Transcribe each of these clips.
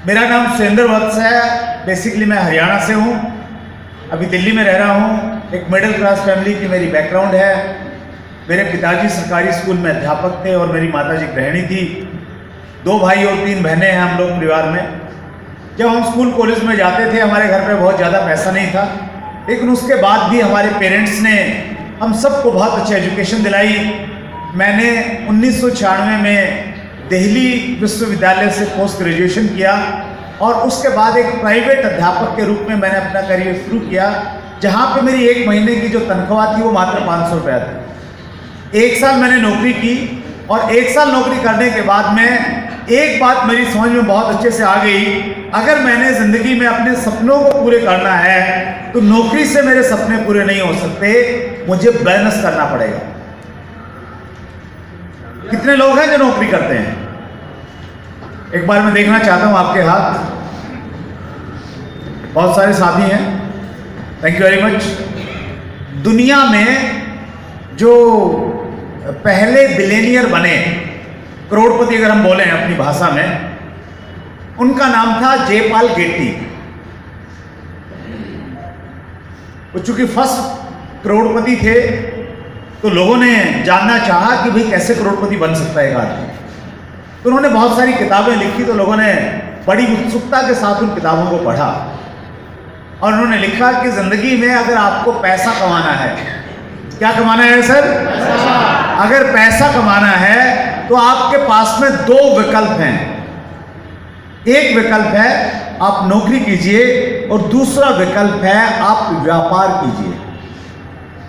मेरा नाम सुरेंद्र वत्स है। बेसिकली मैं हरियाणा से हूँ, अभी दिल्ली में रह रहा हूँ। एक मिडिल क्लास फैमिली की मेरी बैकग्राउंड है। मेरे पिताजी सरकारी स्कूल में अध्यापक थे और मेरी माताजी गृहिणी थी। 2 भाई और 3 बहनें हैं हम लोग परिवार में। जब हम स्कूल कॉलेज में जाते थे हमारे घर पे बहुत ज़्यादा पैसा नहीं था, लेकिन उसके बाद भी हमारे पेरेंट्स ने हम सबको बहुत अच्छी एजुकेशन दिलाई। मैंने 1996 में दिल्ली विश्वविद्यालय से पोस्ट ग्रेजुएशन किया और उसके बाद एक प्राइवेट अध्यापक के रूप में मैंने अपना करियर शुरू किया, जहाँ पे मेरी 1 महीने की जो तनख्वाह थी वो मात्र 500 रुपया थी। 1 साल मैंने नौकरी की और 1 साल नौकरी करने के बाद में एक बात मेरी समझ में बहुत अच्छे से आ गई, अगर मैंने ज़िंदगी में अपने सपनों को पूरे करना है तो नौकरी से मेरे सपने पूरे नहीं हो सकते, मुझे बिजनेस करना पड़ेगा। कितने लोग हैं जो नौकरी करते हैं? एक बार मैं देखना चाहता हूं आपके हाथ। बहुत सारे साथी हैं, थैंक यू वेरी मच। दुनिया में जो पहले बिलियनियर बने, करोड़पति अगर हम बोलें अपनी भाषा में, उनका नाम था जयपाल गेट्टी। वो चूंकि फर्स्ट करोड़पति थे तो लोगों ने जानना चाहा कि भाई कैसे करोड़पति बन सकता है एक आदमी। तो उन्होंने बहुत सारी किताबें लिखी, तो लोगों ने बड़ी उत्सुकता के साथ उन किताबों को पढ़ा और उन्होंने लिखा कि जिंदगी में अगर आपको पैसा कमाना है, क्या कमाना है सर? अगर पैसा कमाना है तो आपके पास में 2 विकल्प हैं। एक विकल्प है आप नौकरी कीजिए और दूसरा विकल्प है आप व्यापार कीजिए।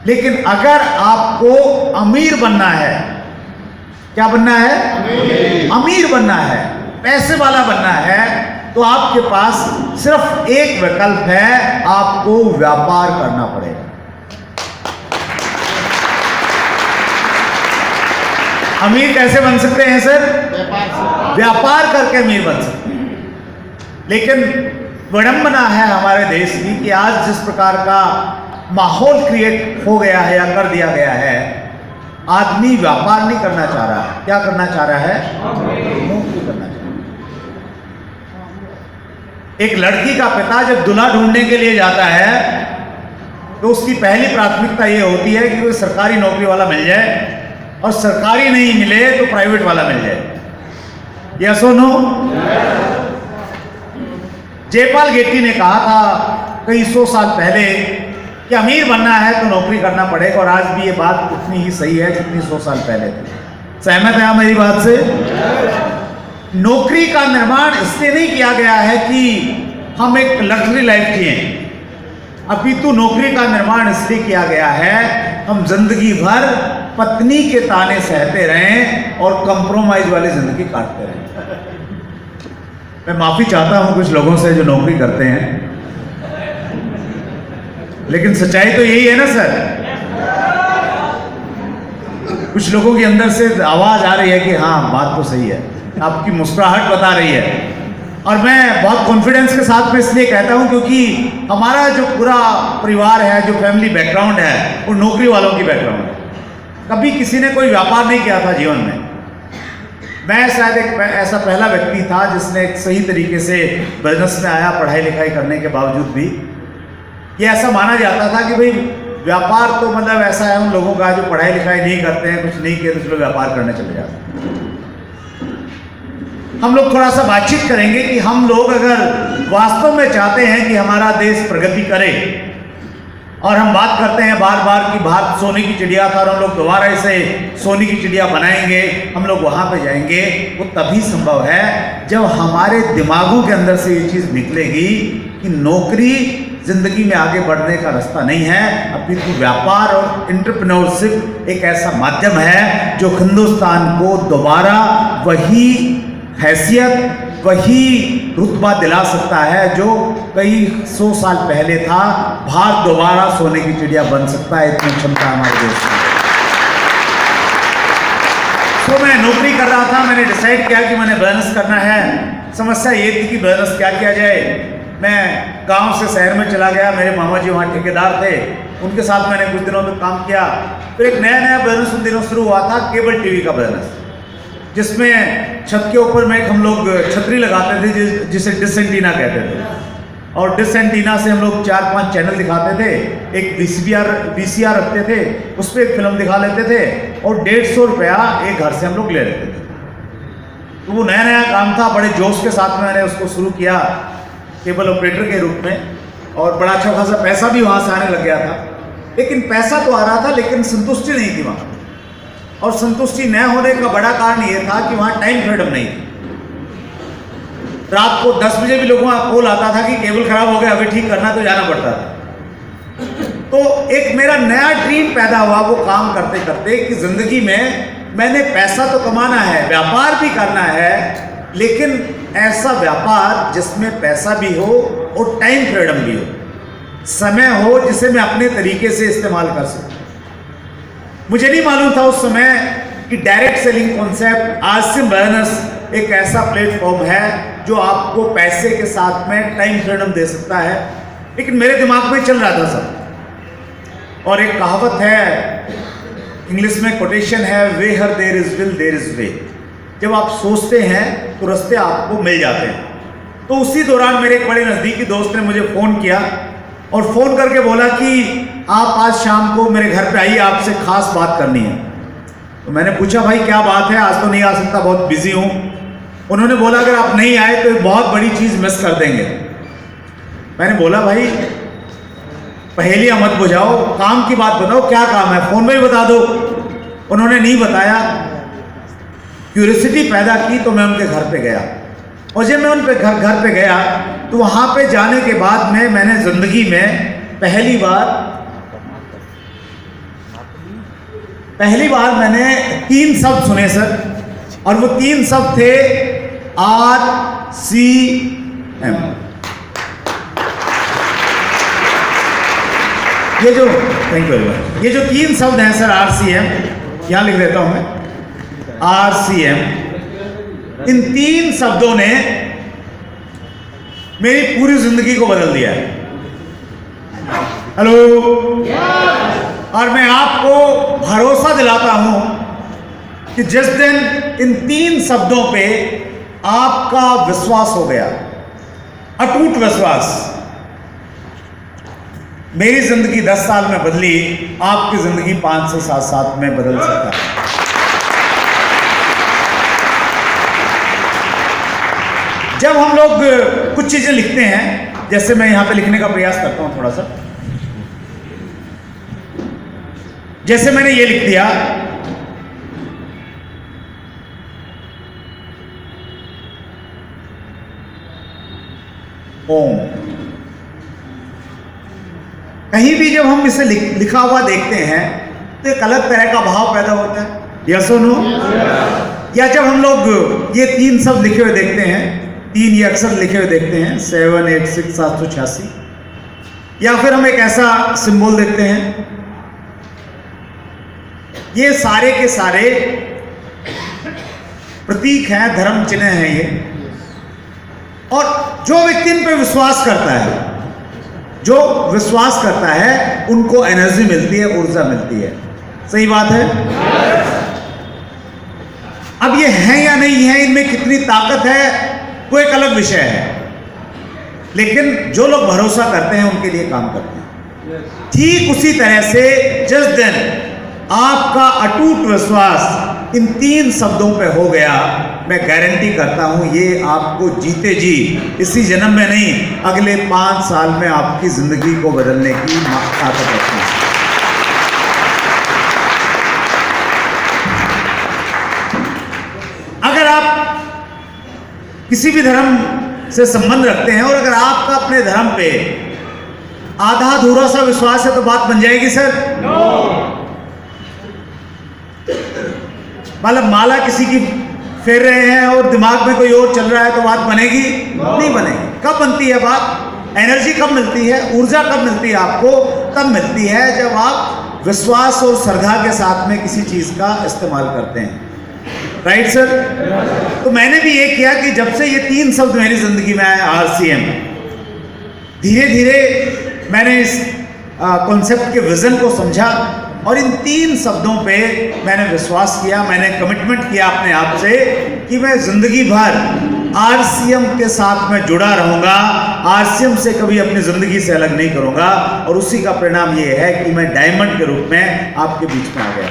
लेकिन अगर आपको अमीर बनना है, क्या बनना है? अमीर बनना है, पैसे वाला बनना है, तो आपके पास सिर्फ एक विकल्प है, आपको व्यापार करना पड़ेगा। अमीर कैसे बन सकते हैं सर? व्यापार करके अमीर बन सकते हैं। लेकिन विडंबना है हमारे देश की कि आज जिस प्रकार का माहौल क्रिएट हो गया है या कर दिया गया है, आदमी व्यापार नहीं करना चाह रहा है। क्या करना चाह रहा है? नौकरी करना चाह रहा है। एक लड़की का पिता जब दूल्हा ढूंढने के लिए जाता है तो उसकी पहली प्राथमिकता ये होती है कि कोई सरकारी नौकरी वाला मिल जाए, और सरकारी नहीं मिले तो प्राइवेट वाला मिल जाए। यस और नो? जयपाल गेट्टी ने कहा था कई 100 साल पहले कि अमीर बनना है तो नौकरी करना पड़ेगा, और आज भी ये बात उतनी ही सही है जितनी 100 साल पहले थी। सहमत है आप मेरी बात से? नौकरी का निर्माण इसलिए नहीं किया गया है कि हम एक लग्जरी लाइफ जिए, अपितु नौकरी का निर्माण इसलिए किया गया है हम जिंदगी भर पत्नी के ताने सहते रहें और कंप्रोमाइज वाली जिंदगी काटते रहें। मैं माफी चाहता हूं कुछ लोगों से जो नौकरी करते हैं, लेकिन सच्चाई तो यही है ना सर। कुछ लोगों के अंदर से आवाज आ रही है कि हाँ बात तो सही है, आपकी मुस्कुराहट बता रही है। और मैं बहुत कॉन्फिडेंस के साथ में इसलिए कहता हूं क्योंकि हमारा जो पूरा परिवार है, जो फैमिली बैकग्राउंड है, वो नौकरी वालों की बैकग्राउंड है। कभी किसी ने कोई व्यापार नहीं किया था जीवन में। मैं शायद एक ऐसा पहला व्यक्ति था जिसने एक सही तरीके से बिजनेस में आया, पढ़ाई लिखाई करने के बावजूद भी। ये ऐसा माना जाता था कि भाई व्यापार तो मतलब ऐसा है उन लोगों का जो पढ़ाई लिखाई नहीं करते हैं, कुछ नहीं किए तो चलो व्यापार करने चले जाते हैं। हम लोग थोड़ा सा बातचीत करेंगे कि हम लोग अगर वास्तव में चाहते हैं कि हमारा देश प्रगति करे, और हम बात करते हैं बार बार कि भारत सोने की चिड़िया था और हम लोग दोबारा इसे सोने की चिड़िया बनाएंगे, हम लोग वहाँ पे जाएंगे, वो तभी संभव है जब हमारे दिमागों के अंदर से ये चीज़ निकलेगी कि नौकरी जिंदगी में आगे बढ़ने का रास्ता नहीं है, अपितु व्यापार और एंटरप्रेन्योरशिप एक ऐसा माध्यम है जो हिंदुस्तान को दोबारा वही हैसियत, वही रुतबा दिला सकता है जो कई 100 साल पहले था। भारत दोबारा सोने की चिड़िया बन सकता है, इतनी क्षमता हमारे देश में। तो मैं नौकरी कर रहा था, मैंने डिसाइड किया कि मैंने बिजनेस करना है। समस्या ये थी कि बिजनेस क्या किया जाए। मैं गांव से शहर में चला गया, मेरे मामा जी वहाँ ठेकेदार थे, उनके साथ मैंने कुछ दिनों में काम किया। फिर एक नया बिजनेस उन दिनों शुरू हुआ था, केबल टीवी का बिजनेस। जिसमें छत के ऊपर में हम लोग छतरी लगाते थे जिसे डिश एंटीना कहते थे, और डिश एंटीना से हम लोग 4-5 चैनल दिखाते थे, एक VCR रखते थे, उस पर एक फिल्म दिखा लेते थे और 150 रुपया एक घर से हम लोग ले लेते थे। तो वो नया नया काम था, बड़े जोश के साथ में मैंने उसको शुरू किया केबल ऑपरेटर के रूप में, और बड़ा अच्छा खासा पैसा भी वहाँ से आने लग गया था। लेकिन पैसा तो आ रहा था, लेकिन संतुष्टि नहीं थी वहाँ, और संतुष्टि न होने का बड़ा कारण ये था कि वहाँ टाइम फ्रीडम नहीं थी। रात को 10 बजे भी लोगों का कॉल आता था कि केबल खराब हो गया, अभी ठीक करना, तो जाना पड़ता था। तो एक मेरा नया ड्रीम पैदा हुआ वो काम करते करते कि जिंदगी में मैंने पैसा तो कमाना है, व्यापार भी करना है, लेकिन ऐसा व्यापार जिसमें पैसा भी हो और टाइम फ्रीडम भी हो, समय हो जिसे मैं अपने तरीके से इस्तेमाल कर सकूं। मुझे नहीं मालूम था उस समय कि direct selling concept, Asim business एक ऐसा प्लेटफॉर्म है जो आपको पैसे के साथ में टाइम फ्रीडम दे सकता है, लेकिन मेरे दिमाग में चल रहा था सब। और एक कहावत है, इंग्लिश में कोटेशन है, where there is will there is way. जब आप सोचते हैं तो रास्ते आपको मिल जाते हैं। तो उसी दौरान मेरे एक बड़े नज़दीकी दोस्त ने मुझे फ़ोन किया और फ़ोन करके बोला कि आप आज शाम को मेरे घर पे आइए, आपसे खास बात करनी है। तो मैंने पूछा भाई क्या बात है, आज तो नहीं आ सकता, बहुत बिजी हूँ। उन्होंने बोला अगर आप नहीं आए तो एक बहुत बड़ी चीज़ मिस कर देंगे। मैंने बोला भाई पहेलियाँ मत बुझाओ, काम की बात बताओ, क्या काम है, फ़ोन में ही बता दो। उन्होंने नहीं बताया, क्यूरियोसिटी पैदा की, तो मैं उनके घर पे गया। और जब मैं उनके घर पे गया तो वहाँ पे जाने के बाद में मैंने ज़िंदगी में पहली बार मैंने 3 शब्द सुने सर, और वो 3 शब्द थे RCM। ये जो थैंक यू वेरी मच, ये जो 3 शब्द हैं सर, RCM, यहाँ लिख देता हूँ मैं, RCM, इन 3 शब्दों ने मेरी पूरी जिंदगी को बदल दिया है। हेलो, और मैं आपको भरोसा दिलाता हूं कि जिस दिन इन 3 शब्दों पे आपका विश्वास हो गया, अटूट विश्वास, मेरी जिंदगी 10 साल में बदली, आपकी जिंदगी 5 से 7 साल में बदल सकता है। जब हम लोग कुछ चीजें लिखते हैं, जैसे मैं यहां पे लिखने का प्रयास करता हूं थोड़ा सा, जैसे मैंने ये लिख दिया, ओम। कहीं भी जब हम इसे लिखा हुआ देखते हैं तो एक अलग तरह का भाव पैदा होता है, यस और नो? या जब हम लोग ये 3 शब्द लिखे हुए देखते हैं, 3 ये अक्षर लिखे हुए देखते हैं, 786 786, या फिर हम एक ऐसा सिंबल देखते हैं, ये सारे के सारे प्रतीक हैं, धर्म चिन्ह हैं ये। और जो व्यक्ति इन पे विश्वास करता है, जो विश्वास करता है, उनको एनर्जी मिलती है, ऊर्जा मिलती है। सही बात है? अब ये है या नहीं है, इनमें कितनी ताकत है, वो एक अलग विषय है, लेकिन जो लोग भरोसा करते हैं उनके लिए काम करते हैं। ठीक उसी तरह से जिस दिन आपका अटूट विश्वास इन 3 शब्दों पे हो गया, मैं गारंटी करता हूं ये आपको जीते जी, इसी जन्म में नहीं, अगले 5 साल में आपकी जिंदगी को बदलने की ताकत रखती है। अगर आप किसी भी धर्म से संबंध रखते हैं और अगर आपका अपने धर्म पे आधा अधूरा सा विश्वास है तो बात बन जाएगी सर? मतलब माला किसी की फेर रहे हैं और दिमाग में कोई और चल रहा है तो बात बनेगी? नहीं बनेगी। कब बनती है बात? एनर्जी कब मिलती है, ऊर्जा कब मिलती है आपको? तब मिलती है जब आप विश्वास और श्रद्धा के साथ में किसी चीज का इस्तेमाल करते हैं। Right sir? तो मैंने भी ये किया कि जब से ये 3 शब्द मेरी जिंदगी में आए, RCM, धीरे धीरे मैंने इस कॉन्सेप्ट के विजन को समझा और इन 3 शब्दों पे मैंने विश्वास किया, मैंने कमिटमेंट किया अपने आप से कि मैं जिंदगी भर आरसीएम के साथ मैं जुड़ा रहूंगा, आरसीएम से कभी अपनी जिंदगी से अलग नहीं करूंगा। और उसी का परिणाम ये है कि मैं डायमंड के रूप में आपके बीच में आ गया।